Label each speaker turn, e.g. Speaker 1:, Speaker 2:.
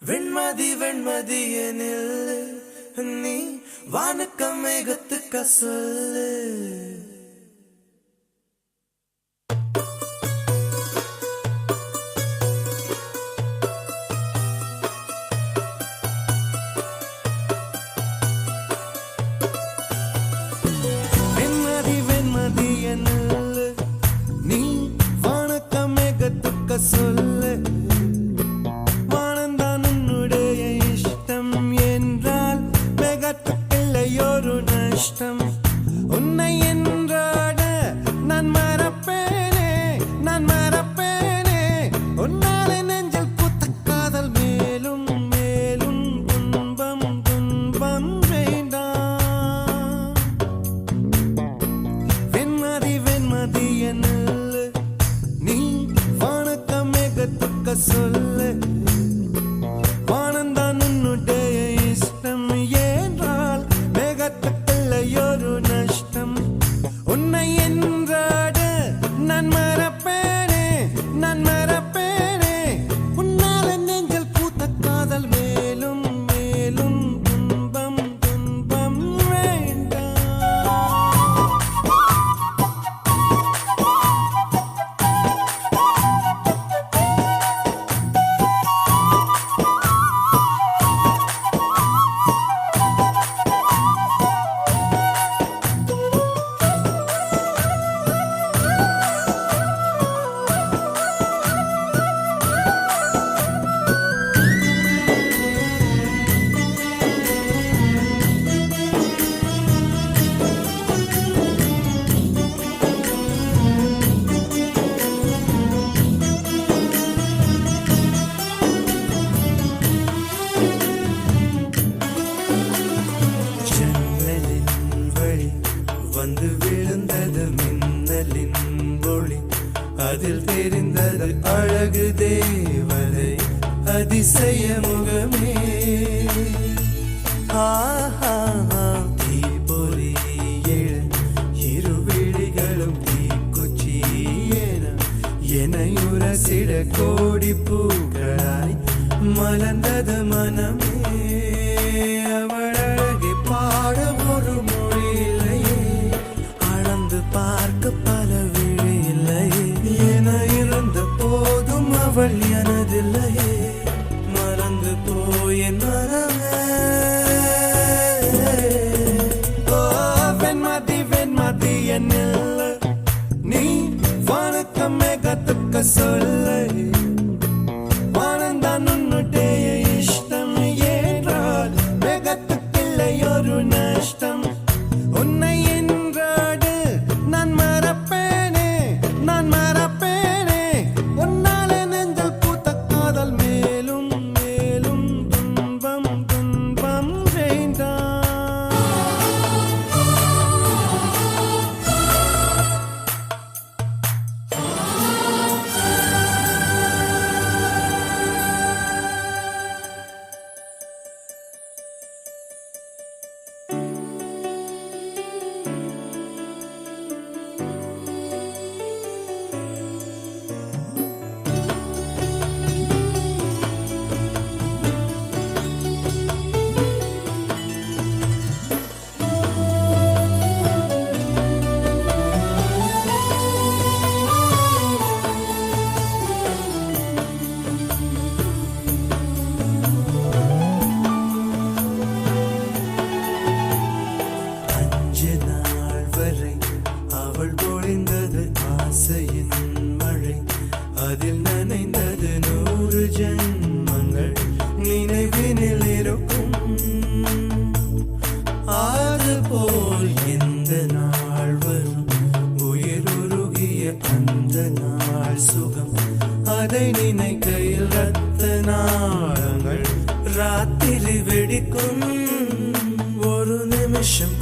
Speaker 1: வெண்மதி வெண்மதியனில் நீ வானுக்கம் மேகத்துக்க சொல்லு. வெண்மதி வெண்மதியனில் நீ வானுக்கம் மேகத்துக்க சொல்லு. உன்னை என்றாட நான் மறப்பேனே, நான் மறப்பேனே. உன்னாலே நெஞ்சில் பூத்த காதல் மேலும் மேலும் துன்பம் துன்பம் வேண்டாம். வெண்மதி வெண்மதி என்னில் நீ வானுக்க மேகத்துக்க சொல்லு. வானந்தான் உன்னுடைய இஷ்டம் என்றால் மேகத்துக்கு நஷ்டம். உன்னை என்றாட நான் மறப்பேனே, நான் மறப்பேனே. உன்னால நெஞ்சில் பூத்த காதல் மேலும் மேலும் துன்பம் துன்பம் வேண்டாம். வந்து விழுந்தது மின்னலின் ஒளி, அதில் தெரிந்தது அழகு தேவதை அதிசய முகமே. தீபொறி எழ இருவிழிகளும் தீக்குச்சி எனையுரசிட கோடி பூக்களாய் மலர்ந்தது மனமே. அவள் அழகை பாட ஒரு மொழி இல்லையே, அளந்து பார்க்க பல விழி இல்லையே. என இருந்த போதும் அவள் எனதில்லையே, மறந்து போய் என் மனமே. ஓ வெண்மதி வெண்மதி என்னில் நீ வானுக்க மேகத்துக்க சொல்லு. வானந்தான் உன்னுடைய இஷ்டம் என்றால் மேகத்துக்கில்லை ஒரு நஷ்டம். உன்னை என்றாடு நான் மறப்பேனே, நான் மறப்பேனே. உன்னாலே நெஞ்சில் பூத்த காதல் மேலும் மேலும் துன்பம் துன்பம் வேண்டாம். அவள் பொழிந்தது ஆசையின் மழை, அதில் நனைந்தது 100 ஜென்மங்கள் நினைவினில் இருக்கும். அதுபோல் எந்த நாள் வரும் உயிர் உருகிய அந்த நாள் சுகம், அதை நினைக்கையில் ரத்த நாளங்கள் ராத்திரி வெடிக்கும். ஒரு நிமிஷம்